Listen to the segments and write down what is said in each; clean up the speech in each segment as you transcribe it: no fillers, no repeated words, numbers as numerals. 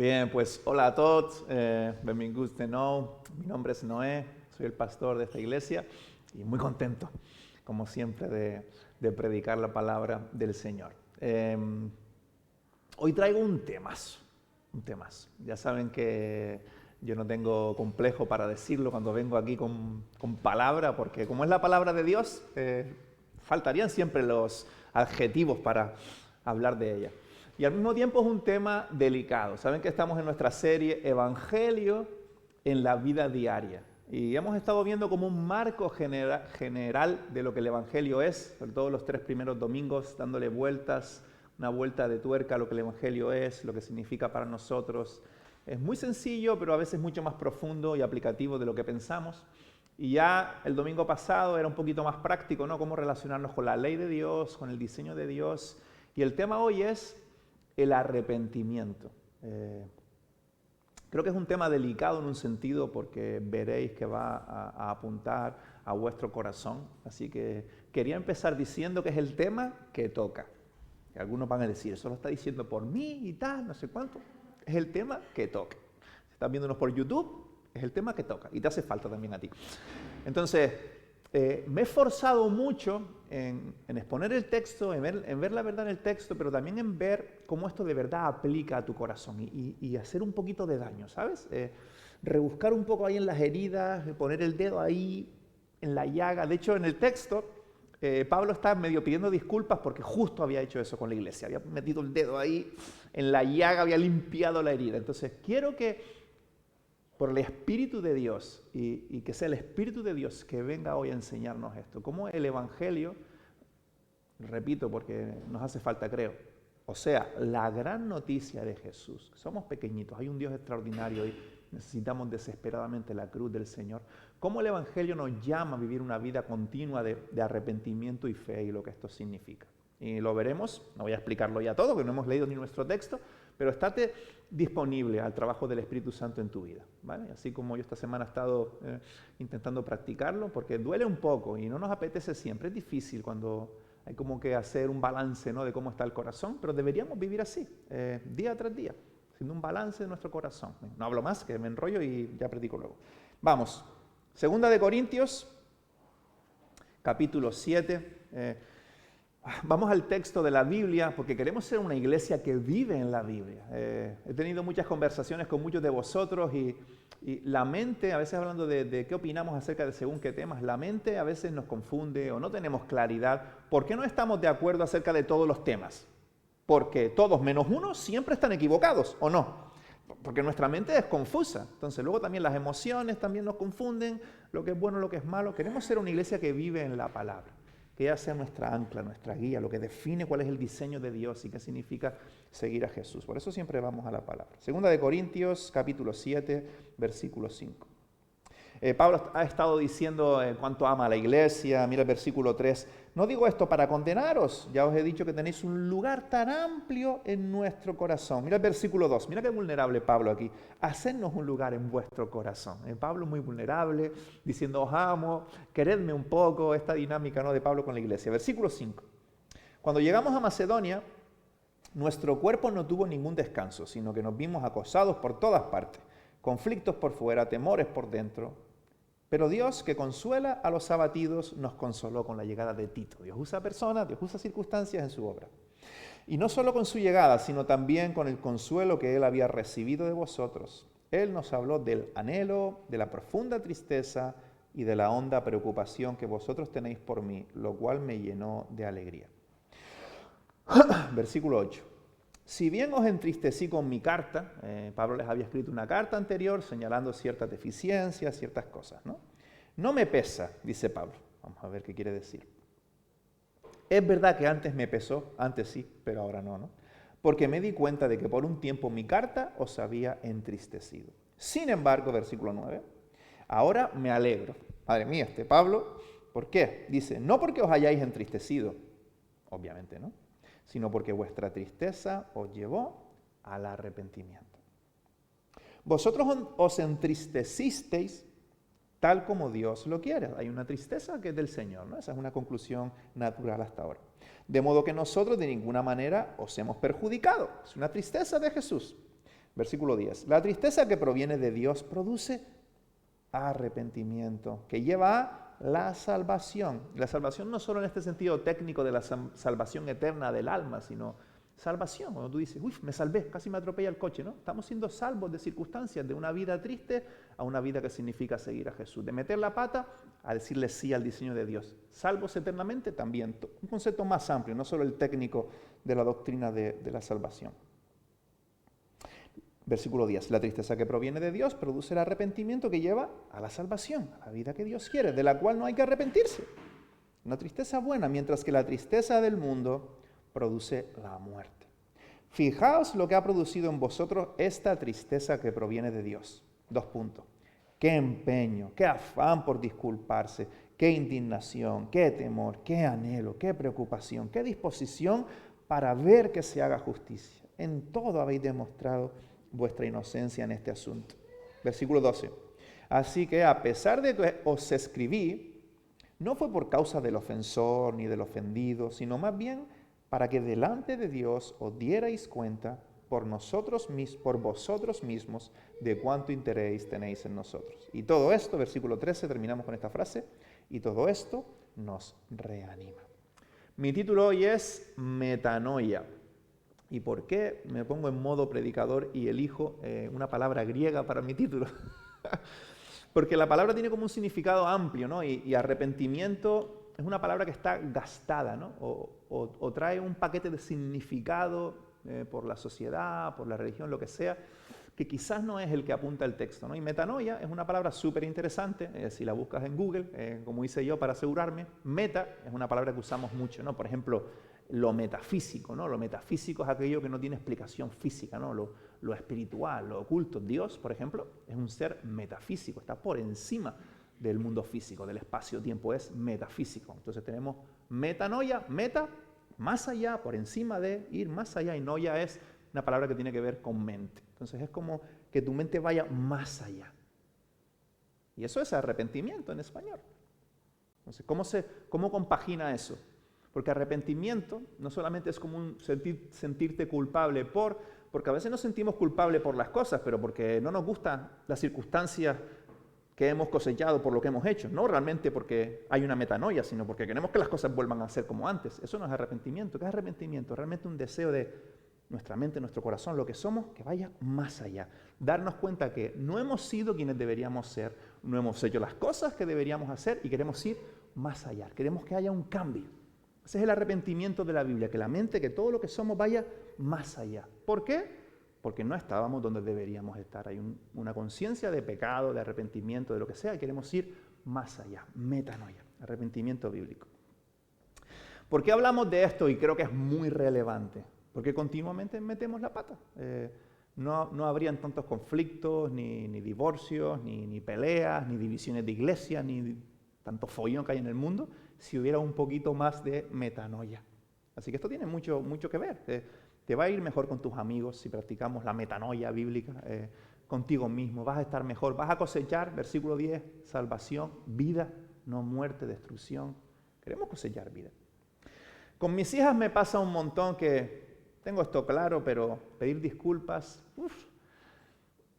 Bien, pues hola a todos, benvinguts de nou. Mi nombre es Noé, soy el pastor de esta iglesia y muy contento, como siempre, de predicar la palabra del Señor. Hoy traigo un temazo. Ya saben que yo no tengo complejo para decirlo cuando vengo aquí con palabra, porque como es la palabra de Dios, faltarían siempre los adjetivos para hablar de ella. Y al mismo tiempo es un tema delicado. Saben que estamos en nuestra serie Evangelio en la vida diaria. Y hemos estado viendo como un marco general de lo que el Evangelio es, sobre todo los 3 primeros domingos, dándole una vuelta de tuerca a lo que el Evangelio es, lo que significa para nosotros. Es muy sencillo, pero a veces mucho más profundo y aplicativo de lo que pensamos. Y ya el domingo pasado era un poquito más práctico, ¿no? Cómo relacionarnos con la ley de Dios, con el diseño de Dios. Y el tema hoy es el arrepentimiento. Creo que es un tema delicado en un sentido porque veréis que va a apuntar a vuestro corazón. Así que quería empezar diciendo que es el tema que toca. Que algunos van a decir, eso lo está diciendo por mí y tal, no sé cuánto. Es el tema que toca. Si estás viéndonos por YouTube, es el tema que toca. Y te hace falta también a ti. Entonces, me he esforzado mucho en exponer el texto, en ver la verdad en el texto, pero también en ver cómo esto de verdad aplica a tu corazón y hacer un poquito de daño, ¿sabes? Rebuscar un poco ahí en las heridas, poner el dedo ahí en la llaga. De hecho, en el texto, Pablo está medio pidiendo disculpas porque justo había hecho eso con la iglesia. Había metido el dedo ahí en la llaga, había limpiado la herida. Entonces, quiero que por el Espíritu de Dios, y que sea el Espíritu de Dios que venga hoy a enseñarnos esto. Como el Evangelio, repito porque nos hace falta, creo, o sea, la gran noticia de Jesús. Somos pequeñitos, hay un Dios extraordinario y necesitamos desesperadamente la cruz del Señor. Cómo el Evangelio nos llama a vivir una vida continua de arrepentimiento y fe y lo que esto significa. Y lo veremos, no voy a explicarlo ya todo, que no hemos leído ni nuestro texto, pero estate disponible al trabajo del Espíritu Santo en tu vida, ¿vale? Así como yo esta semana he estado intentando practicarlo, porque duele un poco y no nos apetece siempre, es difícil cuando hay como que hacer un balance, ¿no?, de cómo está el corazón, pero deberíamos vivir así, día tras día, haciendo un balance de nuestro corazón. No hablo más, que me enrollo y ya predico luego. Vamos, 2 Corintios, capítulo 7, vamos al texto de la Biblia porque queremos ser una iglesia que vive en la Biblia. He tenido muchas conversaciones con muchos de vosotros y la mente, a veces hablando de qué opinamos acerca de según qué temas, la mente a veces nos confunde o no tenemos claridad. ¿Por qué no estamos de acuerdo acerca de todos los temas? Porque todos menos uno siempre están equivocados, ¿o no? Porque nuestra mente es confusa. Entonces luego también las emociones también nos confunden, lo que es bueno, lo que es malo. Queremos ser una iglesia que vive en la palabra. Que ella sea nuestra ancla, nuestra guía, lo que define cuál es el diseño de Dios y qué significa seguir a Jesús. Por eso siempre vamos a la palabra. 2 Corintios, capítulo 7, versículo 5. Pablo ha estado diciendo cuánto ama a la iglesia. Mira el versículo 3. No digo esto para condenaros, ya os he dicho que tenéis un lugar tan amplio en nuestro corazón. Mira el versículo 2, mira qué vulnerable Pablo aquí. Hacednos un lugar en vuestro corazón. Pablo muy vulnerable, diciendo os amo, queredme un poco, esta dinámica, ¿no?, de Pablo con la iglesia. Versículo 5. Cuando llegamos a Macedonia, nuestro cuerpo no tuvo ningún descanso, sino que nos vimos acosados por todas partes, conflictos por fuera, temores por dentro. Pero Dios, que consuela a los abatidos, nos consoló con la llegada de Tito. Dios usa personas, Dios usa circunstancias en su obra. Y no solo con su llegada, sino también con el consuelo que Él había recibido de vosotros. Él nos habló del anhelo, de la profunda tristeza y de la honda preocupación que vosotros tenéis por mí, lo cual me llenó de alegría. Versículo 8. Si bien os entristecí con mi carta, Pablo les había escrito una carta anterior señalando ciertas deficiencias, ciertas cosas, ¿no? No me pesa, dice Pablo. Vamos a ver qué quiere decir. Es verdad que antes me pesó, antes sí, pero ahora no, ¿no? Porque me di cuenta de que por un tiempo mi carta os había entristecido. Sin embargo, versículo 9, ahora me alegro. Madre mía, Pablo, ¿por qué? Dice, no porque os hayáis entristecido, obviamente, ¿no?, sino porque vuestra tristeza os llevó al arrepentimiento. Vosotros os entristecisteis tal como Dios lo quiere. Hay una tristeza que es del Señor, ¿no? Esa es una conclusión natural hasta ahora. De modo que nosotros de ninguna manera os hemos perjudicado. Es una tristeza de Jesús. Versículo 10. La tristeza que proviene de Dios produce arrepentimiento, que lleva a la salvación. La salvación no solo en este sentido técnico de la salvación eterna del alma, sino salvación. Cuando tú dices, uy, me salvé, casi me atropella el coche, ¿no? Estamos siendo salvos de circunstancias, de una vida triste a una vida que significa seguir a Jesús. De meter la pata a decirle sí al diseño de Dios. Salvos eternamente también. Un concepto más amplio, no solo el técnico de la doctrina de la salvación. Versículo 10. La tristeza que proviene de Dios produce el arrepentimiento que lleva a la salvación, a la vida que Dios quiere, de la cual no hay que arrepentirse. Una tristeza buena, mientras que la tristeza del mundo produce la muerte. Fijaos lo que ha producido en vosotros esta tristeza que proviene de Dios. 2 puntos. Qué empeño, qué afán por disculparse, qué indignación, qué temor, qué anhelo, qué preocupación, qué disposición para ver que se haga justicia. En todo habéis demostrado vuestra inocencia en este asunto. Versículo 12. Así que a pesar de que os escribí, no fue por causa del ofensor ni del ofendido, sino más bien para que delante de Dios os dierais cuenta por vosotros mismos de cuánto interés tenéis en nosotros. Y todo esto, versículo 13, terminamos con esta frase, y todo esto nos reanima. Mi título hoy es Metanoia. ¿Y por qué me pongo en modo predicador y elijo una palabra griega para mi título? Porque la palabra tiene como un significado amplio, ¿no? Y arrepentimiento es una palabra que está gastada, ¿no? O trae un paquete de significado por la sociedad, por la religión, lo que sea, que quizás no es el que apunta el texto, ¿no? Y metanoia es una palabra súper interesante, si la buscas en Google, como hice yo para asegurarme. Meta es una palabra que usamos mucho, ¿no? Por ejemplo, lo metafísico, ¿no? Lo metafísico es aquello que no tiene explicación física, ¿no? Lo espiritual, lo oculto. Dios, por ejemplo, es un ser metafísico, está por encima del mundo físico, del espacio-tiempo, es metafísico. Entonces tenemos metanoia, meta, más allá, por encima de, ir más allá, y noia es una palabra que tiene que ver con mente. Entonces es como que tu mente vaya más allá. Y eso es arrepentimiento en español. Entonces, ¿cómo compagina eso? Porque arrepentimiento no solamente es como un sentirte culpable porque a veces nos sentimos culpables por las cosas, pero porque no nos gustan las circunstancias que hemos cosechado por lo que hemos hecho. No realmente porque hay una metanoia, sino porque queremos que las cosas vuelvan a ser como antes. Eso no es arrepentimiento. ¿Qué es arrepentimiento? Realmente un deseo de nuestra mente, nuestro corazón, lo que somos, que vaya más allá. Darnos cuenta que no hemos sido quienes deberíamos ser, no hemos hecho las cosas que deberíamos hacer y queremos ir más allá. Queremos que haya un cambio. Ese es el arrepentimiento de la Biblia, que la mente, que todo lo que somos vaya más allá. ¿Por qué? Porque no estábamos donde deberíamos estar. Hay una conciencia de pecado, de arrepentimiento, de lo que sea, y queremos ir más allá. Metanoia, arrepentimiento bíblico. ¿Por qué hablamos de esto? Y creo que es muy relevante. Porque continuamente metemos la pata. No habrían tantos conflictos, ni divorcios, ni peleas, ni divisiones de iglesia, ni tanto follón que hay en el mundo, si hubiera un poquito más de metanoia. Así que esto tiene mucho que ver. Te va a ir mejor con tus amigos si practicamos la metanoia bíblica, contigo mismo. Vas a estar mejor, vas a cosechar, versículo 10, salvación, vida, no muerte, destrucción. Queremos cosechar vida. Con mis hijas me pasa un montón que tengo esto claro, pero pedir disculpas,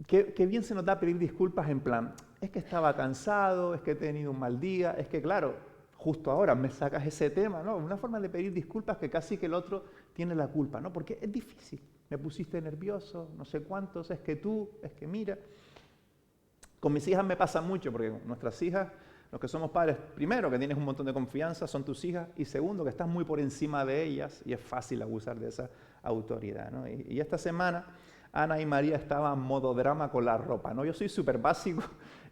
qué bien se nos da pedir disculpas en plan, es que estaba cansado, es que he tenido un mal día, es que claro, justo ahora me sacas ese tema, ¿no? Una forma de pedir disculpas que casi que el otro tiene la culpa, ¿no? Porque es difícil, me pusiste nervioso, no sé cuántos, es que tú, es que mira. Con mis hijas me pasa mucho, porque nuestras hijas, los que somos padres, primero, que tienes un montón de confianza, son tus hijas, y segundo, que estás muy por encima de ellas, y es fácil abusar de esa autoridad, ¿no? Y esta semana, Ana y María estaban modo drama con la ropa, ¿no? Yo soy súper básico,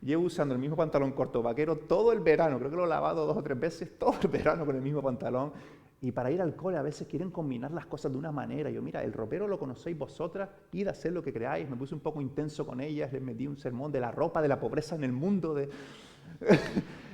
llevo usando el mismo pantalón corto vaquero todo el verano, creo que lo he lavado 2 o 3 veces, todo el verano con el mismo pantalón, y para ir al cole a veces quieren combinar las cosas de una manera. Yo, mira, el ropero lo conocéis vosotras, id a hacer lo que creáis. Me puse un poco intenso con ellas, les metí un sermón de la ropa, de la pobreza en el mundo,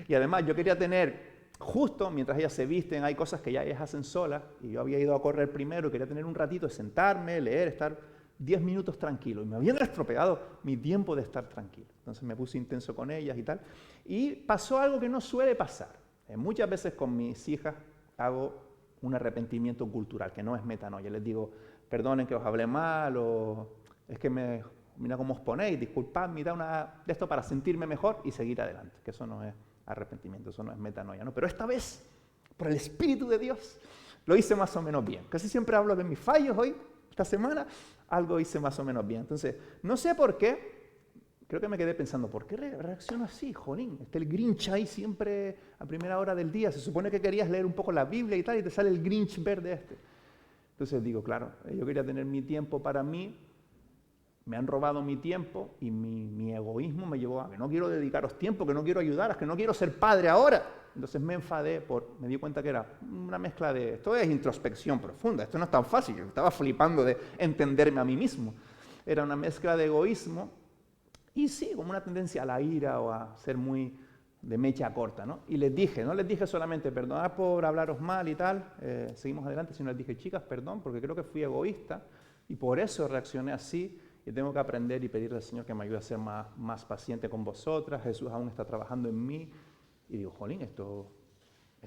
y además yo quería tener, justo mientras ellas se visten, hay cosas que ya ellas hacen solas, y yo había ido a correr primero, quería tener un ratito de sentarme, leer, estar 10 minutos tranquilo, y me habían estropeado mi tiempo de estar tranquilo. Entonces me puse intenso con ellas y tal, y pasó algo que no suele pasar. Muchas veces con mis hijas hago un arrepentimiento cultural, que no es metanoia. Les digo, perdonen que os hablé mal, o Es que mira cómo os ponéis, disculpad, mira una de esto para sentirme mejor y seguir adelante, que eso no es arrepentimiento, eso no es metanoia, ¿no? Pero esta vez, por el Espíritu de Dios, lo hice más o menos bien. Casi siempre hablo de mis fallos hoy, esta semana, algo hice más o menos bien. Entonces, no sé por qué, creo que me quedé pensando, ¿por qué reacciono así, jolín? Está el Grinch ahí siempre a primera hora del día. Se supone que querías leer un poco la Biblia y tal, y te sale el Grinch verde este. Entonces digo, claro, yo quería tener mi tiempo para mí, me han robado mi tiempo y mi egoísmo me llevó a que no quiero dedicaros tiempo, que no quiero ayudaros, que no quiero ser padre ahora. Entonces me enfadé, me di cuenta que era una mezcla de, esto es introspección profunda, esto no es tan fácil, yo estaba flipando de entenderme a mí mismo. Era una mezcla de egoísmo y sí, como una tendencia a la ira o a ser muy de mecha corta, ¿no? Y les dije, no les dije solamente, perdonad por hablaros mal y tal, seguimos adelante, sino les dije, chicas, perdón, porque creo que fui egoísta y por eso reaccioné así. Y tengo que aprender y pedirle al Señor que me ayude a ser más paciente con vosotras. Jesús aún está trabajando en mí. Y digo, jolín, esto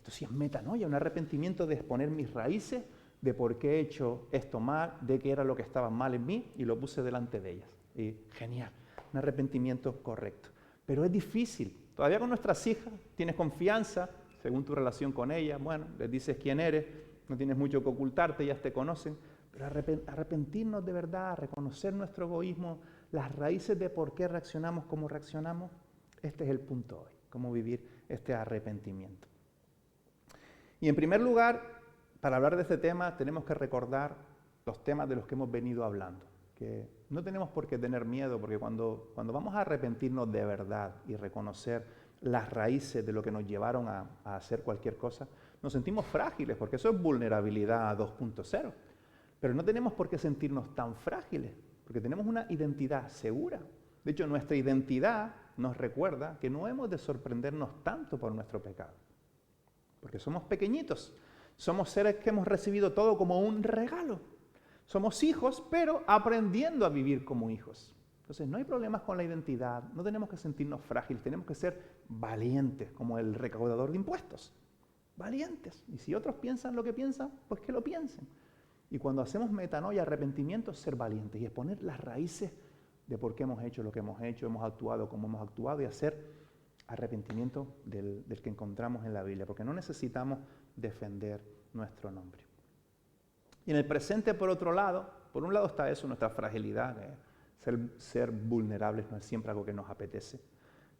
sí es metanoia, un arrepentimiento de exponer mis raíces, de por qué he hecho esto mal, de qué era lo que estaba mal en mí, y lo puse delante de ellas. Y genial, un arrepentimiento correcto. Pero es difícil. Todavía con nuestras hijas tienes confianza, según tu relación con ellas. Bueno, les dices quién eres, no tienes mucho que ocultarte, ellas te conocen. Pero arrepentirnos de verdad, reconocer nuestro egoísmo, las raíces de por qué reaccionamos como reaccionamos, este es el punto hoy, cómo vivir este arrepentimiento. Y en primer lugar, para hablar de este tema, tenemos que recordar los temas de los que hemos venido hablando, que no tenemos por qué tener miedo, porque cuando vamos a arrepentirnos de verdad y reconocer las raíces de lo que nos llevaron a hacer cualquier cosa, nos sentimos frágiles, porque eso es vulnerabilidad 2.0. Pero no tenemos por qué sentirnos tan frágiles, porque tenemos una identidad segura. De hecho, nuestra identidad nos recuerda que no hemos de sorprendernos tanto por nuestro pecado, porque somos pequeñitos, somos seres que hemos recibido todo como un regalo. Somos hijos, pero aprendiendo a vivir como hijos. Entonces, no hay problemas con la identidad, no tenemos que sentirnos frágiles, tenemos que ser valientes, como el recaudador de impuestos. Valientes. Y si otros piensan lo que piensan, pues que lo piensen. Y cuando hacemos metanoia, arrepentimiento, ser valientes y exponer las raíces de por qué hemos hecho lo que hemos hecho, hemos actuado como hemos actuado y hacer arrepentimiento del que encontramos en la Biblia, porque no necesitamos defender nuestro nombre. Y en el presente, por otro lado, por un lado está eso, nuestra fragilidad, ser vulnerables no es siempre algo que nos apetece.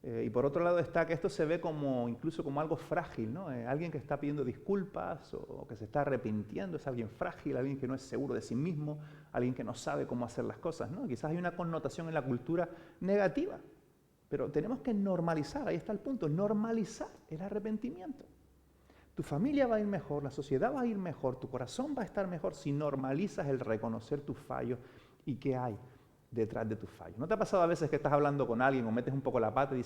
Y por otro lado está que esto se ve incluso como algo frágil, ¿no? Alguien que está pidiendo disculpas o que se está arrepintiendo es alguien frágil, alguien que no es seguro de sí mismo, alguien que no sabe cómo hacer las cosas, ¿no? Quizás hay una connotación en la cultura negativa, pero tenemos que normalizar, ahí está el punto, normalizar el arrepentimiento. Tu familia va a ir mejor, la sociedad va a ir mejor, tu corazón va a estar mejor si normalizas el reconocer tus fallos y qué hay detrás de tus fallos. ¿No te ha pasado a veces que estás hablando con alguien o metes un poco la pata y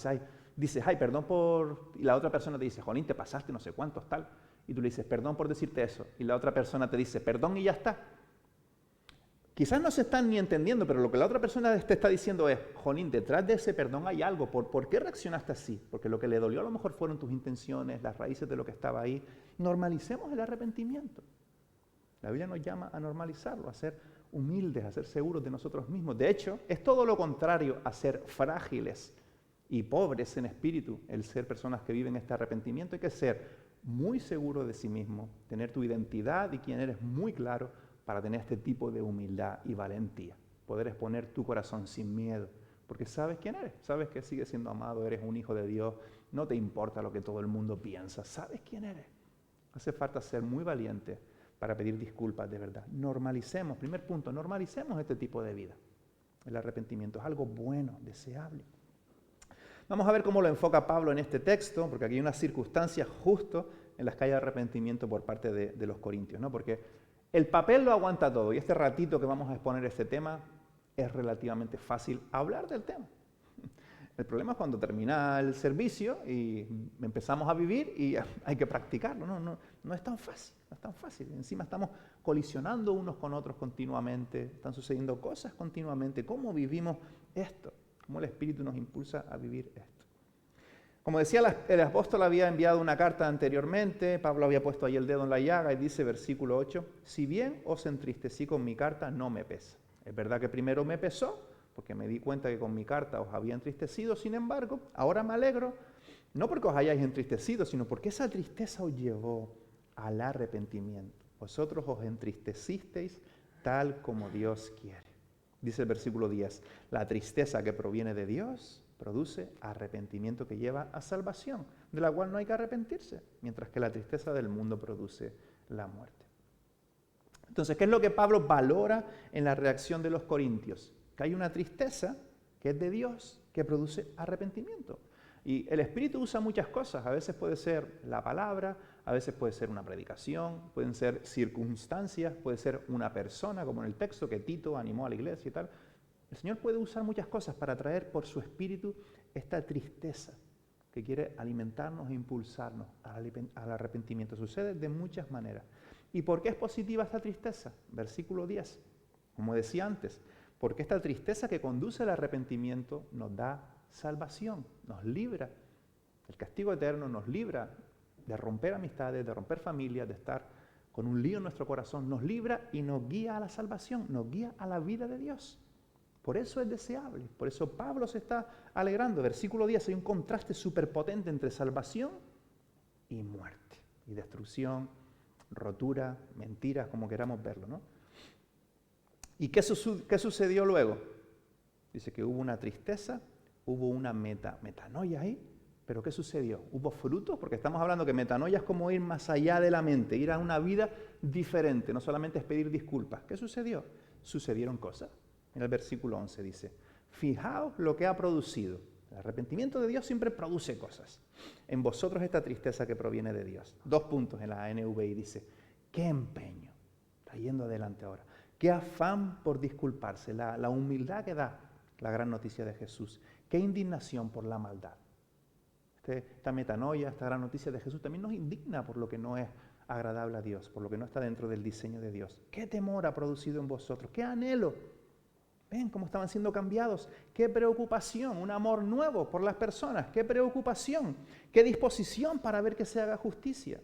dices, ay, perdón por... Y la otra persona te dice, jolín, te pasaste no sé cuántos, tal. Y tú le dices, perdón por decirte eso. Y la otra persona te dice, perdón y ya está. Quizás no se están ni entendiendo, pero lo que la otra persona te está diciendo es, jolín, detrás de ese perdón hay algo. ¿Por qué reaccionaste así? Porque lo que le dolió a lo mejor fueron tus intenciones, las raíces de lo que estaba ahí. Normalicemos el arrepentimiento. La Biblia nos llama a normalizarlo, a ser humildes, a ser seguros de nosotros mismos. De hecho, es todo lo contrario a ser frágiles y pobres en espíritu, el ser personas que viven este arrepentimiento. Hay que ser muy seguro de sí mismo, tener tu identidad y quién eres muy claro para tener este tipo de humildad y valentía. Poder exponer tu corazón sin miedo, porque sabes quién eres, sabes que sigues siendo amado, eres un hijo de Dios, no te importa lo que todo el mundo piensa, sabes quién eres. Hace falta ser muy valiente para pedir disculpas de verdad. Normalicemos, primer punto, normalicemos este tipo de vida. El arrepentimiento es algo bueno, deseable. Vamos a ver cómo lo enfoca Pablo en este texto, porque aquí hay unas circunstancias justo en las que hay arrepentimiento por parte de los corintios, ¿no? Porque el papel lo aguanta todo, y este ratito que vamos a exponer este tema es relativamente fácil hablar del tema. El problema es cuando termina el servicio y empezamos a vivir y hay que practicarlo. No es tan fácil, no es tan fácil. Encima estamos colisionando unos con otros continuamente, están sucediendo cosas continuamente. ¿Cómo vivimos esto? ¿Cómo el Espíritu nos impulsa a vivir esto? Como decía, el apóstol había enviado una carta anteriormente, Pablo había puesto ahí el dedo en la llaga y dice, versículo 8, si bien os entristecí con mi carta, no me pesa. Es verdad que primero me pesó, porque me di cuenta que con mi carta os había entristecido, sin embargo, ahora me alegro, no porque os hayáis entristecido, sino porque esa tristeza os llevó al arrepentimiento. Vosotros os entristecisteis tal como Dios quiere. Dice el versículo 10, la tristeza que proviene de Dios produce arrepentimiento que lleva a salvación, de la cual no hay que arrepentirse, mientras que la tristeza del mundo produce la muerte. Entonces, ¿qué es lo que Pablo valora en la reacción de los corintios? Que hay una tristeza que es de Dios, que produce arrepentimiento. Y el Espíritu usa muchas cosas, a veces puede ser la palabra, a veces puede ser una predicación, pueden ser circunstancias, puede ser una persona, como en el texto que Tito animó a la iglesia y tal. El Señor puede usar muchas cosas para traer por su Espíritu esta tristeza que quiere alimentarnos e impulsarnos al arrepentimiento. Sucede de muchas maneras. ¿Y por qué es positiva esta tristeza? Versículo 10. Como decía antes, porque esta tristeza que conduce al arrepentimiento nos da salvación, nos libra. El castigo eterno nos libra de romper amistades, de romper familias, de estar con un lío en nuestro corazón. Nos libra y nos guía a la salvación, nos guía a la vida de Dios. Por eso es deseable, por eso Pablo se está alegrando. Versículo 10, hay un contraste superpotente entre salvación y muerte, y destrucción, rotura, mentiras, como queramos verlo, ¿no? ¿Y qué sucedió luego? Dice que hubo una tristeza, hubo una metanoia ahí, pero ¿qué sucedió? ¿Hubo frutos? Porque estamos hablando que metanoia es como ir más allá de la mente, ir a una vida diferente, no solamente es pedir disculpas. ¿Qué sucedió? Sucedieron cosas. Mira el versículo 11 dice, fijaos lo que ha producido. El arrepentimiento de Dios siempre produce cosas. En vosotros esta tristeza que proviene de Dios. 2 puntos en la NVI dice, qué empeño. Está yendo adelante ahora. Qué afán por disculparse. La humildad que da la gran noticia de Jesús. Qué indignación por la maldad. Esta metanoia, esta gran noticia de Jesús también nos indigna por lo que no es agradable a Dios, por lo que no está dentro del diseño de Dios. Qué temor ha producido en vosotros. Qué anhelo. Ven cómo estaban siendo cambiados. Qué preocupación, un amor nuevo por las personas. Qué preocupación, qué disposición para ver que se haga justicia.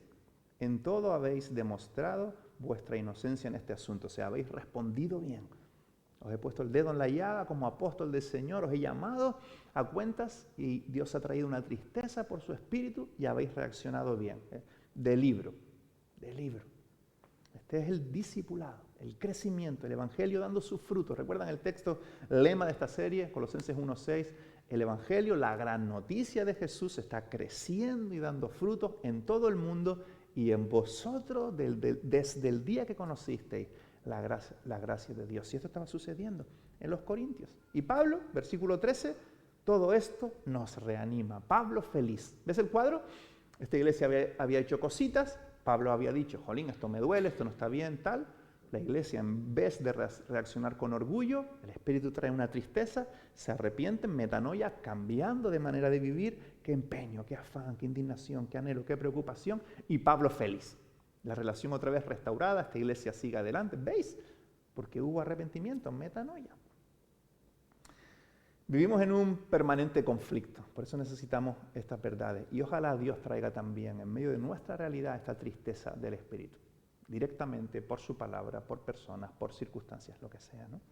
En todo habéis demostrado vuestra inocencia en este asunto. O sea, habéis respondido bien. Os he puesto el dedo en la llaga como apóstol del Señor. Os he llamado a cuentas y Dios ha traído una tristeza por su espíritu y habéis reaccionado bien. De libro. Este es el discipulado, el crecimiento, el Evangelio dando sus frutos. ¿Recuerdan el texto lema de esta serie? Colosenses 1:6. El Evangelio, la gran noticia de Jesús, está creciendo y dando frutos en todo el mundo y en vosotros desde el día que conocisteis la gracia de Dios. Y esto estaba sucediendo en los Corintios. Y Pablo, versículo 13, todo esto nos reanima. Pablo feliz. ¿Ves el cuadro? Esta iglesia había hecho cositas. Pablo había dicho, jolín, esto me duele, esto no está bien, tal. La iglesia, en vez de reaccionar con orgullo, el Espíritu trae una tristeza, se arrepienten, metanoia, cambiando de manera de vivir. Qué empeño, qué afán, qué indignación, qué anhelo, qué preocupación. Y Pablo feliz. La relación otra vez restaurada, esta iglesia sigue adelante. ¿Veis? Porque hubo arrepentimiento, metanoia. Vivimos en un permanente conflicto, por eso necesitamos estas verdades. Y ojalá Dios traiga también en medio de nuestra realidad esta tristeza del Espíritu, directamente por su palabra, por personas, por circunstancias, lo que sea, ¿no?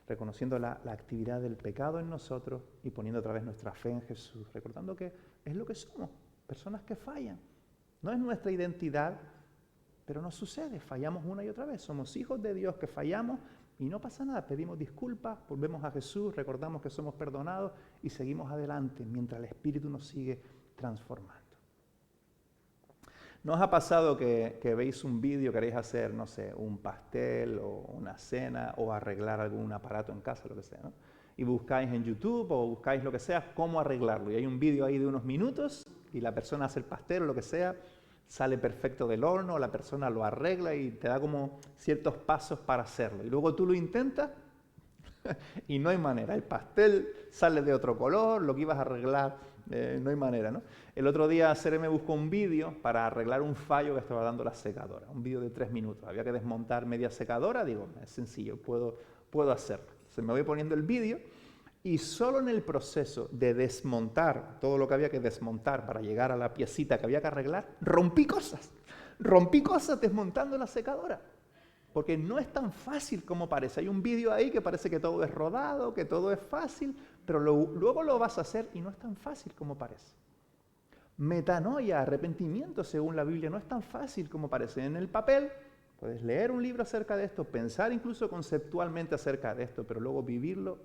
Reconociendo la actividad del pecado en nosotros y poniendo otra vez nuestra fe en Jesús, recordando que es lo que somos, personas que fallan. No es nuestra identidad, pero nos sucede, fallamos una y otra vez. Somos hijos de Dios que fallamos y no pasa nada. Pedimos disculpas, volvemos a Jesús, recordamos que somos perdonados y seguimos adelante mientras el Espíritu nos sigue transformando. ¿No os ha pasado que veis un vídeo, queréis hacer, no sé, un pastel o una cena o arreglar algún aparato en casa, lo que sea, ¿no? Y buscáis en YouTube o buscáis lo que sea, cómo arreglarlo. Y hay un vídeo ahí de unos minutos y la persona hace el pastel o lo que sea, sale perfecto del horno, la persona lo arregla y te da como ciertos pasos para hacerlo. Y luego tú lo intentas y no hay manera. El pastel sale de otro color, lo que ibas a arreglar, no hay manera, ¿no? El otro día Sere me buscó un vídeo para arreglar un fallo que estaba dando la secadora. Un vídeo de 3 minutos. Había que desmontar media secadora. Digo, es sencillo, puedo hacerlo. Entonces me voy poniendo el vídeo y solo en el proceso de desmontar todo lo que había que desmontar para llegar a la piecita que había que arreglar, rompí cosas desmontando la secadora. Porque no es tan fácil como parece. Hay un vídeo ahí que parece que todo es rodado, que todo es fácil, pero luego lo vas a hacer y no es tan fácil como parece. Metanoia, arrepentimiento según la Biblia, no es tan fácil como parece. En el papel puedes leer un libro acerca de esto, pensar incluso conceptualmente acerca de esto, pero luego vivirlo,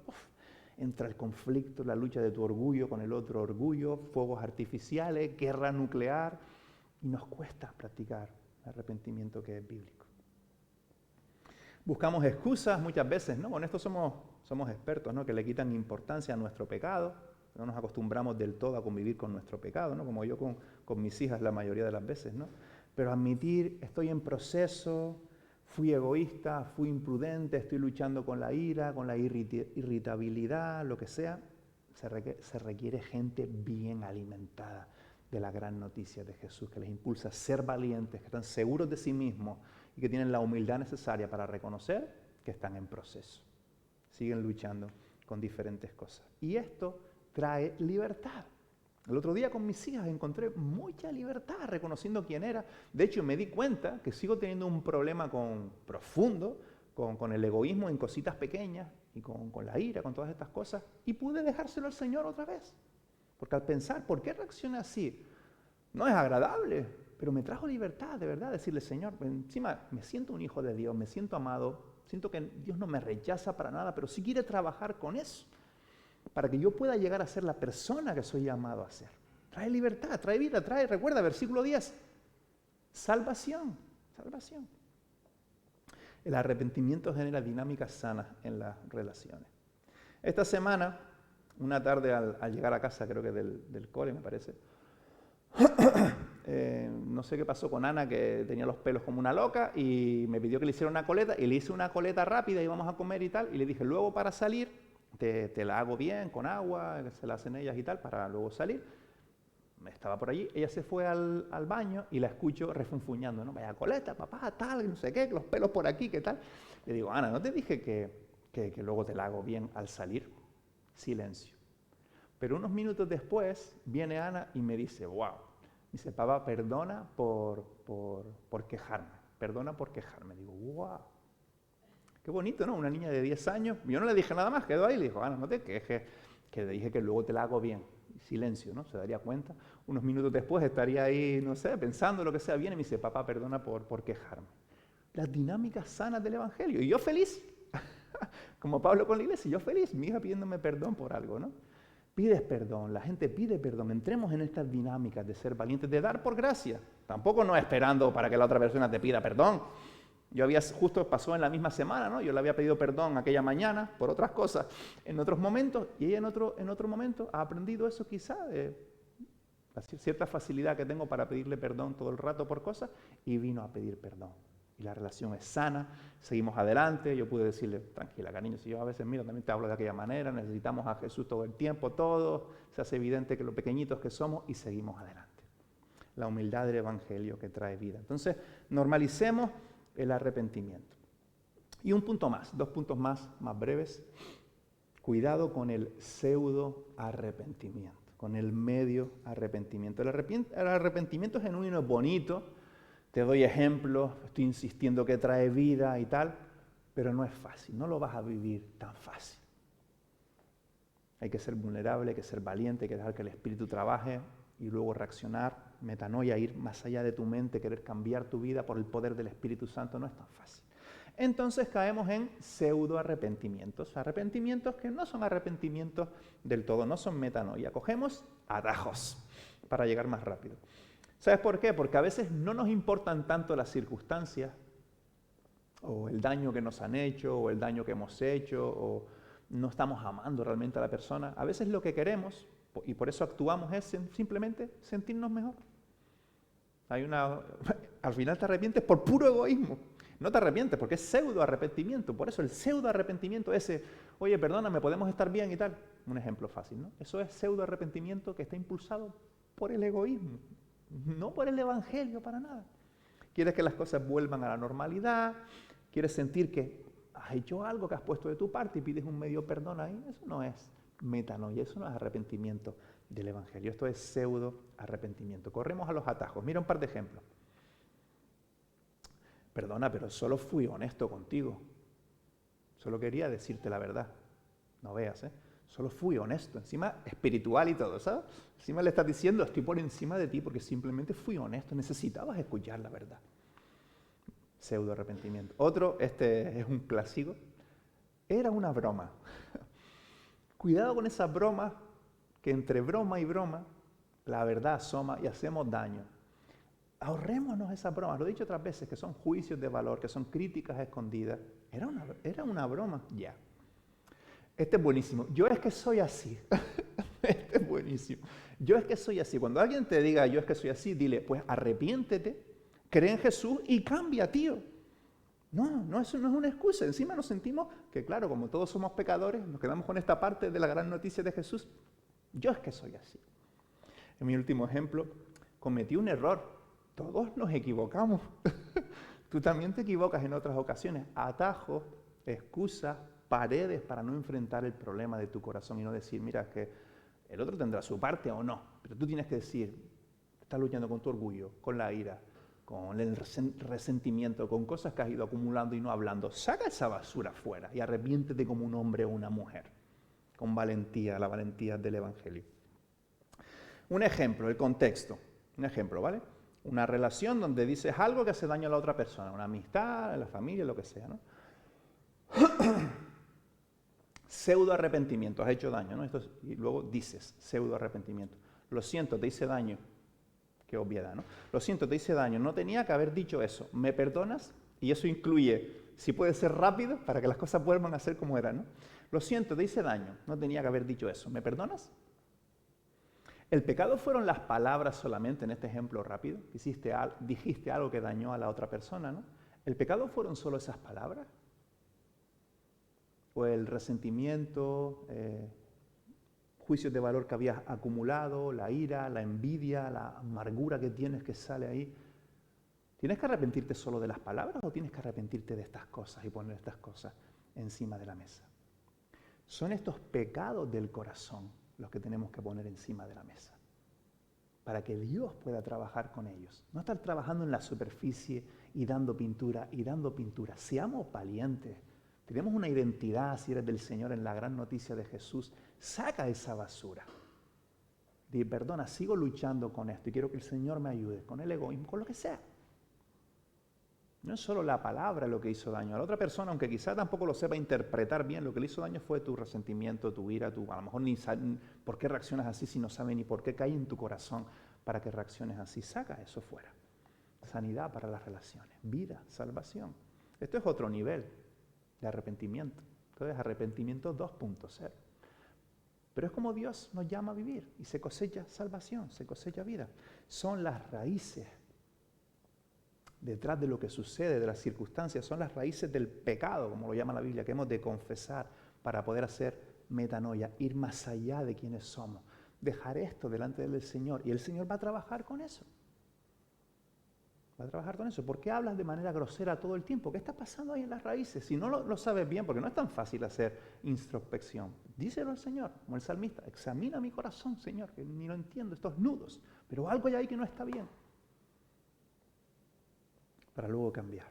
entra el conflicto, la lucha de tu orgullo con el otro orgullo, fuegos artificiales, guerra nuclear, y nos cuesta practicar el arrepentimiento que es bíblico. Buscamos excusas muchas veces, ¿no? Con esto somos expertos, ¿no? Que le quitan importancia a nuestro pecado. No nos acostumbramos del todo a convivir con nuestro pecado, ¿no? Como yo con mis hijas la mayoría de las veces, ¿no? Pero admitir, estoy en proceso, fui egoísta, fui imprudente, estoy luchando con la ira, con la irritabilidad, lo que sea, se requiere gente bien alimentada de la gran noticia de Jesús, que les impulsa a ser valientes, que están seguros de sí mismos y que tienen la humildad necesaria para reconocer que están en proceso. Siguen luchando con diferentes cosas. Y esto trae libertad. El otro día con mis hijas encontré mucha libertad reconociendo quién era. De hecho, me di cuenta que sigo teniendo un problema profundo con el egoísmo en cositas pequeñas y con la ira, con todas estas cosas. Y pude dejárselo al Señor otra vez. Porque al pensar, ¿por qué reaccioné así? No es agradable, pero me trajo libertad, de verdad, decirle, Señor, encima me siento un hijo de Dios, me siento amado, siento que Dios no me rechaza para nada, pero sí quiere trabajar con eso, para que yo pueda llegar a ser la persona que soy llamado a ser. Trae libertad, trae vida, recuerda, versículo 10, salvación. El arrepentimiento genera dinámicas sanas en las relaciones. Esta semana, una tarde al llegar a casa, creo que del cole, me parece, no sé qué pasó con Ana, que tenía los pelos como una loca y me pidió que le hiciera una coleta y le hice una coleta rápida y íbamos a comer y tal, y le dije, luego para salir te la hago bien con agua, que se la hacen ellas y tal, para luego salir. Estaba por allí, ella se fue al baño y la escucho refunfuñando, ¿no? Vaya coleta, papá, tal, no sé qué, los pelos por aquí, ¿qué tal? Le digo, Ana, ¿no te dije que luego te la hago bien al salir? Silencio. Pero unos minutos después viene Ana y me dice, wow. Dice, papá, perdona por quejarme. Perdona por quejarme. Digo, wow. Qué bonito, ¿no? Una niña de 10 años. Yo no le dije nada más, quedó ahí y le dijo, Ana, no te quejes, que le dije que luego te la hago bien. Silencio, ¿no? Se daría cuenta. Unos minutos después estaría ahí, no sé, pensando lo que sea. Viene y me dice, papá, perdona por quejarme. Las dinámicas sanas del Evangelio. Y yo feliz. Como Pablo con la iglesia, yo feliz. Mi hija pidiéndome perdón por algo, ¿no? Pides perdón, la gente pide perdón. Entremos en estas dinámicas de ser valientes, de dar por gracia. Tampoco no esperando para que la otra persona te pida perdón. Justo pasó en la misma semana, ¿no? Yo le había pedido perdón aquella mañana por otras cosas, en otros momentos, y ella en otro momento ha aprendido eso quizá, de cierta facilidad que tengo para pedirle perdón todo el rato por cosas, y vino a pedir perdón. Y la relación es sana, seguimos adelante. Yo pude decirle, tranquila, cariño, si yo a veces, mira, también te hablo de aquella manera, necesitamos a Jesús todo el tiempo, todo, se hace evidente que lo pequeñitos que somos y seguimos adelante. La humildad del Evangelio que trae vida. Entonces, normalicemos el arrepentimiento. Y un punto más, 2 puntos más breves. Cuidado con el pseudo arrepentimiento, con el medio arrepentimiento. El arrepentimiento genuino es bonito. Te doy ejemplos, estoy insistiendo que trae vida y tal, pero no es fácil, no lo vas a vivir tan fácil. Hay que ser vulnerable, hay que ser valiente, hay que dejar que el Espíritu trabaje y luego reaccionar, metanoia, ir más allá de tu mente, querer cambiar tu vida por el poder del Espíritu Santo, no es tan fácil. Entonces caemos en pseudo arrepentimientos, arrepentimientos que no son arrepentimientos del todo, no son metanoia. Cogemos atajos para llegar más rápido. ¿Sabes por qué? Porque a veces no nos importan tanto las circunstancias, o el daño que nos han hecho, o el daño que hemos hecho, o no estamos amando realmente a la persona. A veces lo que queremos, y por eso actuamos, es simplemente sentirnos mejor. Al final te arrepientes por puro egoísmo. No te arrepientes porque es pseudo arrepentimiento. Por eso el pseudo arrepentimiento ese, oye, perdóname, podemos estar bien y tal. Un ejemplo fácil, ¿no? Eso es pseudo arrepentimiento que está impulsado por el egoísmo. No por el Evangelio, para nada. Quieres que las cosas vuelvan a la normalidad, quieres sentir que has hecho algo, que has puesto de tu parte y pides un medio perdón ahí. Eso no es metanoia, eso no es arrepentimiento del Evangelio. Esto es pseudo arrepentimiento. Corremos a los atajos. Mira un par de ejemplos. Perdona, pero solo fui honesto contigo. Solo quería decirte la verdad. No veas, ¿eh? Solo fui honesto. Encima espiritual y todo, ¿sabes? Encima le estás diciendo, estoy por encima de ti porque simplemente fui honesto. Necesitabas escuchar la verdad. Pseudo arrepentimiento. Otro, este es un clásico. Era una broma. Cuidado con esas bromas que entre broma y broma la verdad asoma y hacemos daño. Ahorrémonos esas bromas. Lo he dicho otras veces, que son juicios de valor, que son críticas escondidas. Era una broma, ya. Este es buenísimo. Yo es que soy así. Este es buenísimo. Yo es que soy así. Cuando alguien te diga yo es que soy así, dile, pues arrepiéntete, cree en Jesús y cambia, tío. No, eso no es una excusa. Encima nos sentimos que, claro, como todos somos pecadores, nos quedamos con esta parte de la gran noticia de Jesús. Yo es que soy así. En mi último ejemplo, cometí un error. Todos nos equivocamos. Tú también te equivocas en otras ocasiones. Atajos, excusas, paredes para no enfrentar el problema de tu corazón y no decir, mira, que el otro tendrá su parte o no. Pero tú tienes que decir, estás luchando con tu orgullo, con la ira, con el resentimiento, con cosas que has ido acumulando y no hablando. Saca esa basura fuera y arrepiéntete como un hombre o una mujer. Con valentía, la valentía del Evangelio. Un ejemplo, el contexto. Un ejemplo, ¿vale? Una relación donde dices algo que hace daño a la otra persona, una amistad, en la familia, lo que sea, ¿no? Pseudo arrepentimiento, has hecho daño, ¿no? Y luego dices, pseudo arrepentimiento. Lo siento, te hice daño. Qué obviedad, ¿no? Lo siento, te hice daño. No tenía que haber dicho eso. ¿Me perdonas? Y eso incluye, si puede ser rápido, para que las cosas vuelvan a ser como eran, ¿no? Lo siento, te hice daño. No tenía que haber dicho eso. ¿Me perdonas? ¿El pecado fueron las palabras solamente en este ejemplo rápido? Dijiste algo que dañó a la otra persona, ¿no? ¿El pecado fueron solo esas palabras? ¿O el resentimiento, juicios de valor que habías acumulado, la ira, la envidia, la amargura que tienes que sale ahí? ¿Tienes que arrepentirte solo de las palabras o tienes que arrepentirte de estas cosas y poner estas cosas encima de la mesa? Son estos pecados del corazón los que tenemos que poner encima de la mesa, para que Dios pueda trabajar con ellos. No estar trabajando en la superficie y dando pintura y dando pintura. Seamos valientes. Tenemos una identidad, si eres del Señor, en la gran noticia de Jesús. Saca esa basura. Di, perdona, sigo luchando con esto y quiero que el Señor me ayude, con el egoísmo, con lo que sea. No es solo la palabra lo que hizo daño a la otra persona, aunque quizá tampoco lo sepa interpretar bien. Lo que le hizo daño fue tu resentimiento, tu ira, a lo mejor ni sabe por qué reaccionas así si no sabe ni por qué cae en tu corazón para que reacciones así. Saca eso fuera. Sanidad para las relaciones, vida, salvación. Esto es otro nivel de arrepentimiento. Entonces, arrepentimiento 2.0. Pero es como Dios nos llama a vivir y se cosecha salvación, se cosecha vida. Son las raíces. Detrás de lo que sucede, de las circunstancias, son las raíces del pecado, como lo llama la Biblia, que hemos de confesar para poder hacer metanoia, ir más allá de quienes somos, dejar esto delante del Señor, y el Señor va a trabajar con eso. Va a trabajar con eso. ¿Por qué hablas de manera grosera todo el tiempo? ¿Qué está pasando ahí en las raíces? Si no lo sabes bien, porque no es tan fácil hacer introspección. Díselo al Señor, como el salmista, examina mi corazón, Señor, que ni lo entiendo, estos nudos, pero algo hay ahí que no está bien, para luego cambiar.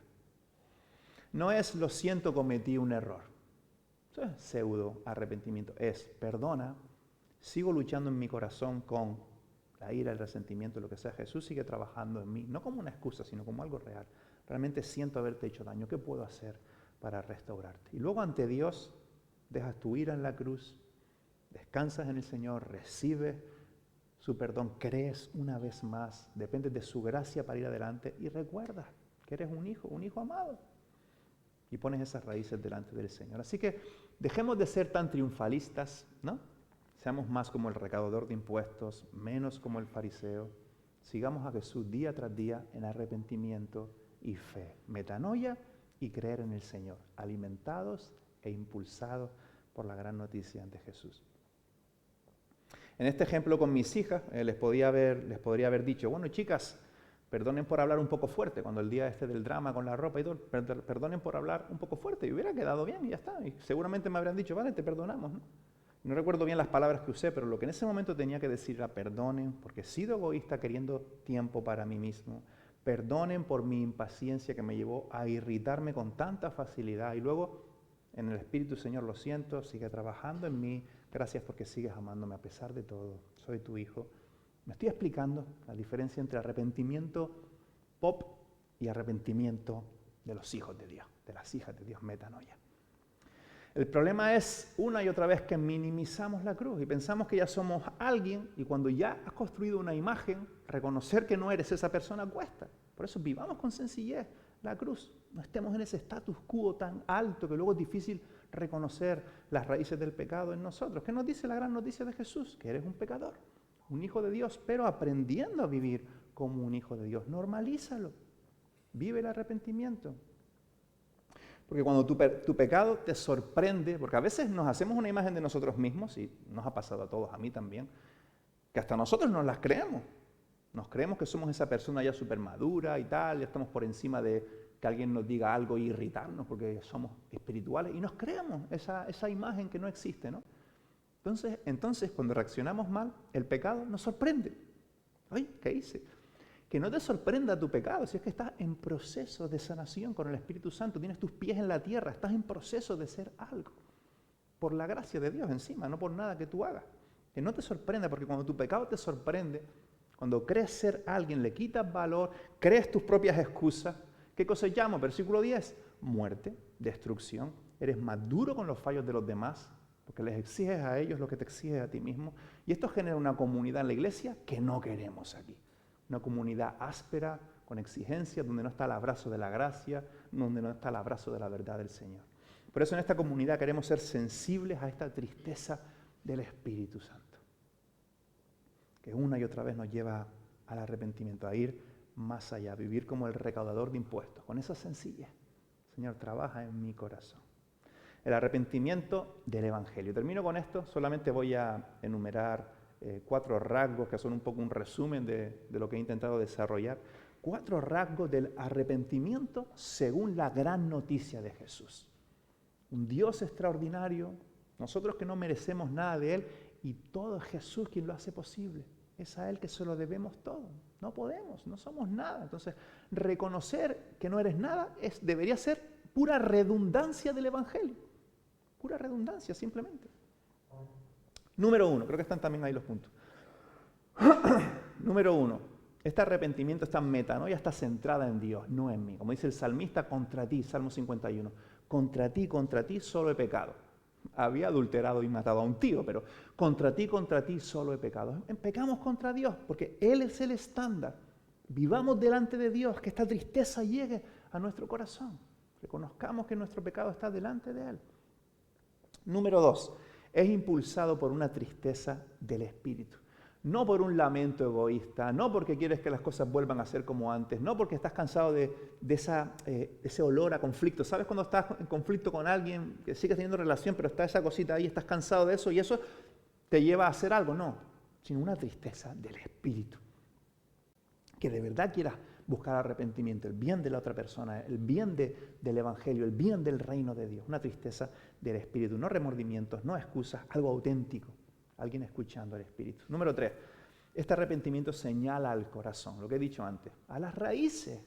No es lo siento, cometí un error. Eso es pseudo arrepentimiento. Es perdona, sigo luchando en mi corazón con la ira, el resentimiento, lo que sea. Jesús sigue trabajando en mí, no como una excusa, sino como algo real. Realmente siento haberte hecho daño. ¿Qué puedo hacer para restaurarte? Y luego ante Dios dejas tu ira en la cruz, descansas en el Señor, recibes su perdón, crees una vez más, dependes de su gracia para ir adelante y recuerdas que eres un hijo amado. Y pones esas raíces delante del Señor. Así que dejemos de ser tan triunfalistas, ¿no? Seamos más como el recaudador de impuestos, menos como el fariseo. Sigamos a Jesús día tras día en arrepentimiento y fe. Metanoia y creer en el Señor, alimentados e impulsados por la gran noticia de Jesús. En este ejemplo con mis hijas, les podría haber dicho, bueno, chicas, perdonen por hablar un poco fuerte, cuando el día del drama con la ropa y todo, perdonen por hablar un poco fuerte, y hubiera quedado bien y ya está. Y seguramente me habrían dicho, vale, te perdonamos, ¿no? No recuerdo bien las palabras que usé, pero lo que en ese momento tenía que decir era perdonen, porque he sido egoísta queriendo tiempo para mí mismo. Perdonen por mi impaciencia que me llevó a irritarme con tanta facilidad. Y luego, en el Espíritu, Señor, lo siento, sigue trabajando en mí. Gracias porque sigues amándome a pesar de todo. Soy tu hijo. Me estoy explicando la diferencia entre arrepentimiento pop y arrepentimiento de los hijos de Dios, de las hijas de Dios, metanoia. El problema es una y otra vez que minimizamos la cruz y pensamos que ya somos alguien, y cuando ya has construido una imagen, reconocer que no eres esa persona cuesta. Por eso vivamos con sencillez la cruz. No estemos en ese status quo tan alto que luego es difícil reconocer las raíces del pecado en nosotros. ¿Qué nos dice la gran noticia de Jesús? Que eres un pecador, un hijo de Dios, pero aprendiendo a vivir como un hijo de Dios. Normalízalo. Vive el arrepentimiento. Porque cuando tu pecado te sorprende, porque a veces nos hacemos una imagen de nosotros mismos, y nos ha pasado a todos, a mí también, que hasta nosotros nos las creemos. Nos creemos que somos esa persona ya súper madura y tal, ya estamos por encima de que alguien nos diga algo e irritarnos porque somos espirituales, y nos creemos esa imagen que no existe, ¿no? Entonces, cuando reaccionamos mal, el pecado nos sorprende. Ay, ¿qué hice? Que no te sorprenda tu pecado, si es que estás en proceso de sanación con el Espíritu Santo, tienes tus pies en la tierra, estás en proceso de ser algo, por la gracia de Dios encima, no por nada que tú hagas. Que no te sorprenda, porque cuando tu pecado te sorprende, cuando crees ser alguien, le quitas valor, crees tus propias excusas, ¿qué cosechamos? Versículo 10, muerte, destrucción, eres más duro con los fallos de los demás, porque les exiges a ellos lo que te exiges a ti mismo, y esto genera una comunidad en la iglesia que no queremos aquí. Una comunidad áspera, con exigencias, donde no está el abrazo de la gracia, donde no está el abrazo de la verdad del Señor. Por eso en esta comunidad queremos ser sensibles a esta tristeza del Espíritu Santo, que una y otra vez nos lleva al arrepentimiento, a ir más allá, a vivir como el recaudador de impuestos, con esa sencillez. Señor, trabaja en mi corazón. El arrepentimiento del Evangelio. Termino con esto, solamente voy a enumerar 4 rasgos que son un poco un resumen de lo que he intentado desarrollar. 4 rasgos del arrepentimiento según la gran noticia de Jesús. Un Dios extraordinario, nosotros que no merecemos nada de Él, y todo es Jesús quien lo hace posible. Es a Él que se lo debemos todo. No podemos, no somos nada. Entonces, reconocer que no eres nada debería ser pura redundancia del Evangelio. Pura redundancia, simplemente. Número 1, creo que están también ahí los puntos. Número 1, este arrepentimiento, esta metanoia está centrada en Dios, no en mí. Como dice el salmista, contra ti, Salmo 51, contra ti solo he pecado. Había adulterado y matado a un tío, pero contra ti solo he pecado. Pecamos contra Dios porque Él es el estándar. Vivamos delante de Dios, que esta tristeza llegue a nuestro corazón. Reconozcamos que nuestro pecado está delante de Él. Número 2, es impulsado por una tristeza del espíritu. No por un lamento egoísta, no porque quieres que las cosas vuelvan a ser como antes, no porque estás cansado de ese olor a conflicto. ¿Sabes cuando estás en conflicto con alguien que sigues teniendo relación, pero está esa cosita ahí, estás cansado de eso y eso te lleva a hacer algo? No, sino una tristeza del espíritu. Que de verdad quieras buscar arrepentimiento, el bien de la otra persona, el bien del Evangelio, el bien del reino de Dios. Una tristeza del espíritu, no remordimientos, no excusas, algo auténtico. Alguien escuchando al Espíritu. Número 3, este arrepentimiento señala al corazón, lo que he dicho antes, a las raíces,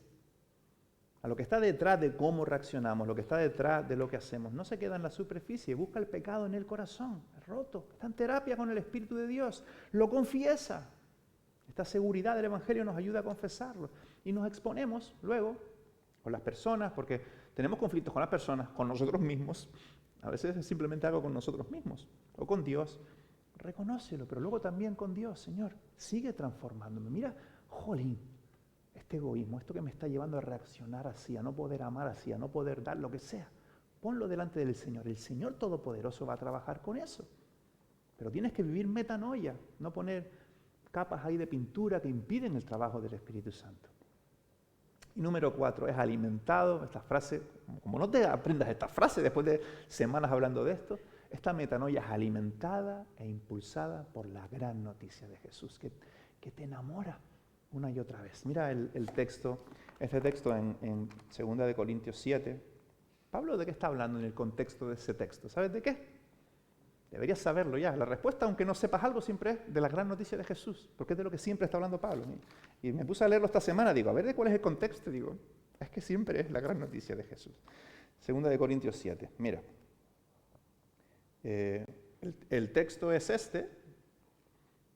a lo que está detrás de cómo reaccionamos, lo que está detrás de lo que hacemos. No se queda en la superficie, busca el pecado en el corazón, es roto, está en terapia con el Espíritu de Dios, lo confiesa. Esta seguridad del Evangelio nos ayuda a confesarlo y nos exponemos luego con las personas, porque tenemos conflictos con las personas, con nosotros mismos. A veces es simplemente algo con nosotros mismos o con Dios. Reconócelo, pero luego también con Dios. Señor, sigue transformándome. Mira, jolín, este egoísmo, esto que me está llevando a reaccionar así, a no poder amar así, a no poder dar lo que sea. Ponlo delante del Señor. El Señor Todopoderoso va a trabajar con eso. Pero tienes que vivir metanoia, no poner capas ahí de pintura que impiden el trabajo del Espíritu Santo. Y número 4, es alimentado, esta frase, como no te aprendas esta frase después de semanas hablando de esto, esta metanoia es alimentada e impulsada por la gran noticia de Jesús, que te enamora una y otra vez. Mira el texto, este texto en 2 Corintios 7. Pablo, ¿de qué está hablando en el contexto de ese texto? ¿Sabes de qué? Deberías saberlo ya. La respuesta, aunque no sepas algo, siempre es de la gran noticia de Jesús, porque es de lo que siempre está hablando Pablo. Y me puse a leerlo esta semana, digo, a ver de cuál es el contexto. Digo, es que siempre es la gran noticia de Jesús. Segunda de Corintios 7, mira. El texto es este,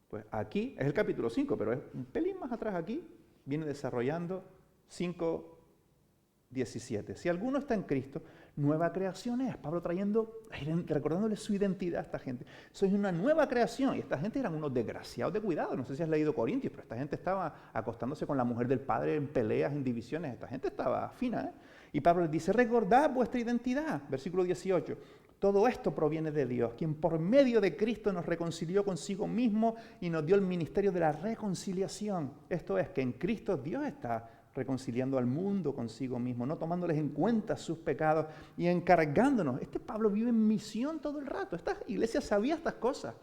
pues aquí es el capítulo 5, pero es un pelín más atrás aquí, viene desarrollando 5:17. Si alguno está en Cristo, nueva creación es. Pablo recordándole su identidad a esta gente. Sois una nueva creación. Y esta gente eran unos desgraciados de cuidado. No sé si has leído Corintios, pero esta gente estaba acostándose con la mujer del padre en peleas, en divisiones. Esta gente estaba fina, ¿eh? Y Pablo les dice, recordad vuestra identidad. Versículo 18. Todo esto proviene de Dios, quien por medio de Cristo nos reconcilió consigo mismo y nos dio el ministerio de la reconciliación. Esto es, que en Cristo Dios está reconciliando al mundo consigo mismo, no tomándoles en cuenta sus pecados y encargándonos. Este Pablo vive en misión todo el rato. Esta iglesia sabía estas cosas,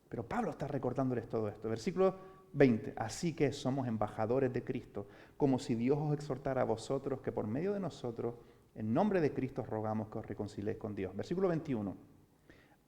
pero Pablo está recordándoles todo esto. Versículo 20. Así que somos embajadores de Cristo, como si Dios os exhortara a vosotros, que por medio de nosotros, en nombre de Cristo, os rogamos que os reconciliéis con Dios. Versículo 21.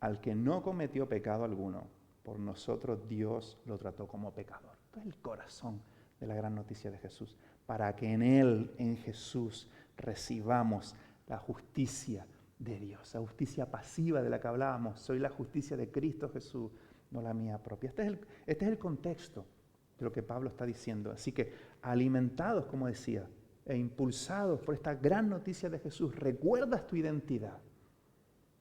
Al que no cometió pecado alguno, por nosotros Dios lo trató como pecador. Esto es el corazón de la gran noticia de Jesús. Para que en Él, en Jesús, recibamos la justicia de Dios, la justicia pasiva de la que hablábamos. Soy la justicia de Cristo Jesús, no la mía propia. Este es el contexto de lo que Pablo está diciendo. Así que, alimentados, como decía, e impulsados por esta gran noticia de Jesús, recuerdas tu identidad.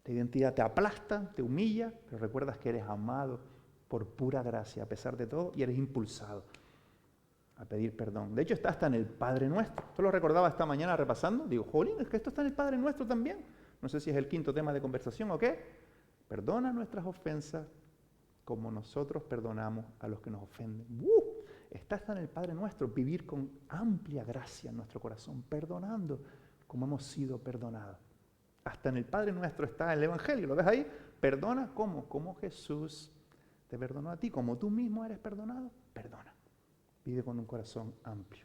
Tu identidad te aplasta, te humilla, pero recuerdas que eres amado por pura gracia, a pesar de todo, y eres impulsado a pedir perdón. De hecho, está hasta en el Padre Nuestro. Esto lo recordaba esta mañana repasando. Digo, jolín, es que esto está en el Padre Nuestro también. No sé si es el quinto tema de conversación o qué. Perdona nuestras ofensas como nosotros perdonamos a los que nos ofenden. Está hasta en el Padre Nuestro. Vivir con amplia gracia en nuestro corazón, perdonando como hemos sido perdonados. Hasta en el Padre Nuestro está el Evangelio. ¿Lo ves ahí? Perdona ¿cómo? Como Jesús te perdonó a ti. Como tú mismo eres perdonado, perdona. Vive con un corazón amplio.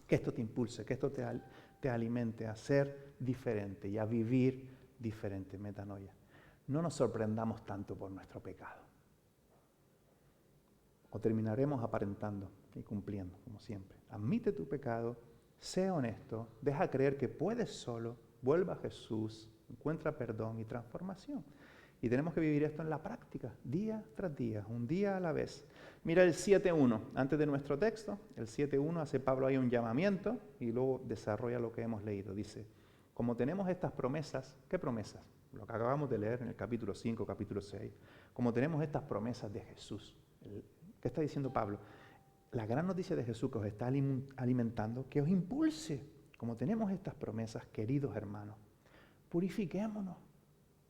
Que esto te impulse, que esto te alimente a ser diferente y a vivir diferente. Metanoia. No nos sorprendamos tanto por nuestro pecado. O terminaremos aparentando y cumpliendo, como siempre. Admite tu pecado, sé honesto, deja creer que puedes solo, vuelva a Jesús, encuentra perdón y transformación. Y tenemos que vivir esto en la práctica, día tras día, un día a la vez. Mira el 7.1, antes de nuestro texto, el 7.1 hace Pablo ahí un llamamiento y luego desarrolla lo que hemos leído. Dice, como tenemos estas promesas, ¿qué promesas? Lo que acabamos de leer en el capítulo 5, capítulo 6. Como tenemos estas promesas de Jesús. ¿Qué está diciendo Pablo? La gran noticia de Jesús que os está alimentando, que os impulse. Como tenemos estas promesas, queridos hermanos, purifiquémonos.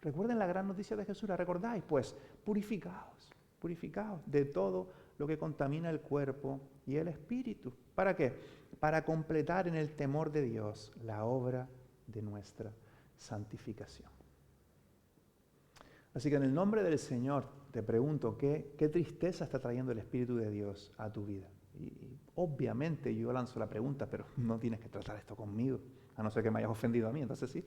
Recuerden la gran noticia de Jesús, ¿la recordáis? Pues purificaos de todo lo que contamina el cuerpo y el espíritu. ¿Para qué? Para completar en el temor de Dios la obra de nuestra santificación. Así que en el nombre del Señor te pregunto, ¿qué tristeza está trayendo el Espíritu de Dios a tu vida? Y obviamente yo lanzo la pregunta, pero no tienes que tratar esto conmigo, a no ser que me hayas ofendido a mí, entonces sí.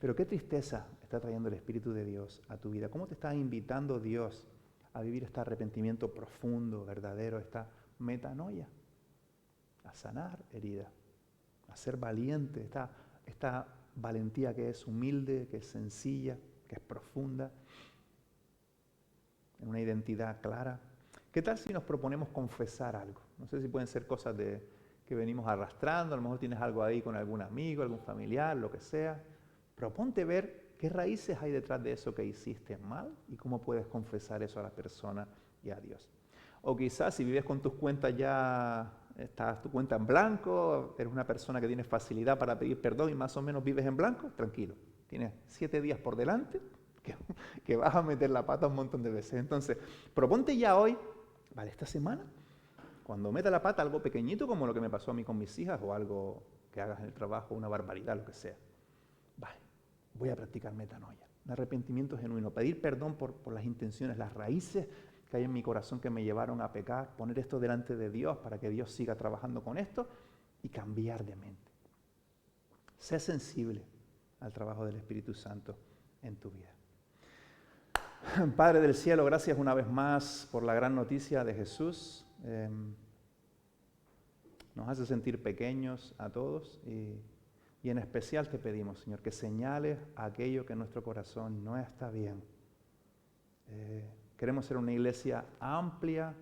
Pero ¿qué tristeza está trayendo el Espíritu de Dios a tu vida? ¿Cómo te está invitando Dios a vivir este arrepentimiento profundo, verdadero, esta metanoia? A sanar heridas, a ser valiente, esta valentía que es humilde, que es sencilla, que es profunda, en una identidad clara. ¿Qué tal si nos proponemos confesar algo? No sé si pueden ser cosas que venimos arrastrando, a lo mejor tienes algo ahí con algún amigo, algún familiar, lo que sea. Proponte ver qué raíces hay detrás de eso que hiciste mal y cómo puedes confesar eso a la persona y a Dios. O quizás si vives con tus cuentas ya, estás tu cuenta en blanco, eres una persona que tiene facilidad para pedir perdón y más o menos vives en blanco, tranquilo. Tienes 7 días por delante que vas a meter la pata un montón de veces. Entonces, proponte ya hoy, vale, esta semana, cuando meta la pata algo pequeñito como lo que me pasó a mí con mis hijas o algo que hagas en el trabajo, una barbaridad, lo que sea. Vale, voy a practicar metanoia, un arrepentimiento genuino, pedir perdón por las intenciones, las raíces que hay en mi corazón que me llevaron a pecar, poner esto delante de Dios para que Dios siga trabajando con esto y cambiar de mente. Sé sensible al trabajo del Espíritu Santo en tu vida. Padre del cielo, gracias una vez más por la gran noticia de Jesús. Nos hace sentir pequeños a todos y en especial te pedimos, Señor, que señales aquello que en nuestro corazón no está bien. Queremos ser una iglesia amplia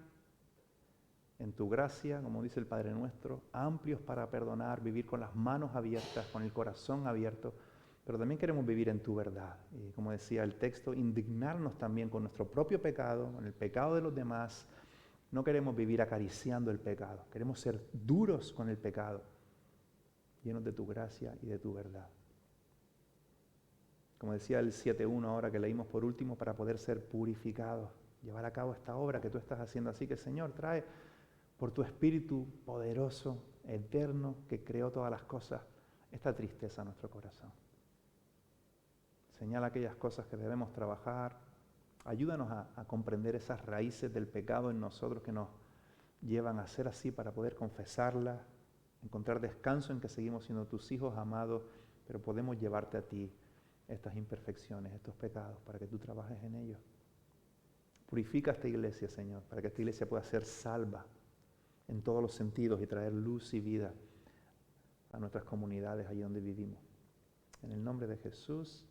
en tu gracia, como dice el Padre nuestro, amplios para perdonar, vivir con las manos abiertas, con el corazón abierto, pero también queremos vivir en tu verdad. Y como decía el texto, indignarnos también con nuestro propio pecado, con el pecado de los demás. No queremos vivir acariciando el pecado, queremos ser duros con el pecado, llenos de tu gracia y de tu verdad. Como decía el 7.1 ahora que leímos por último, para poder ser purificados, llevar a cabo esta obra que tú estás haciendo. Así que, Señor, trae por tu Espíritu poderoso, eterno, que creó todas las cosas, esta tristeza a nuestro corazón. Señala aquellas cosas que debemos trabajar. Ayúdanos a comprender esas raíces del pecado en nosotros que nos llevan a ser así para poder confesarlas, encontrar descanso en que seguimos siendo tus hijos amados, pero podemos llevarte a ti estas imperfecciones, estos pecados, para que tú trabajes en ellos. Purifica esta iglesia, Señor, para que esta iglesia pueda ser salva en todos los sentidos y traer luz y vida a nuestras comunidades allí donde vivimos. En el nombre de Jesús.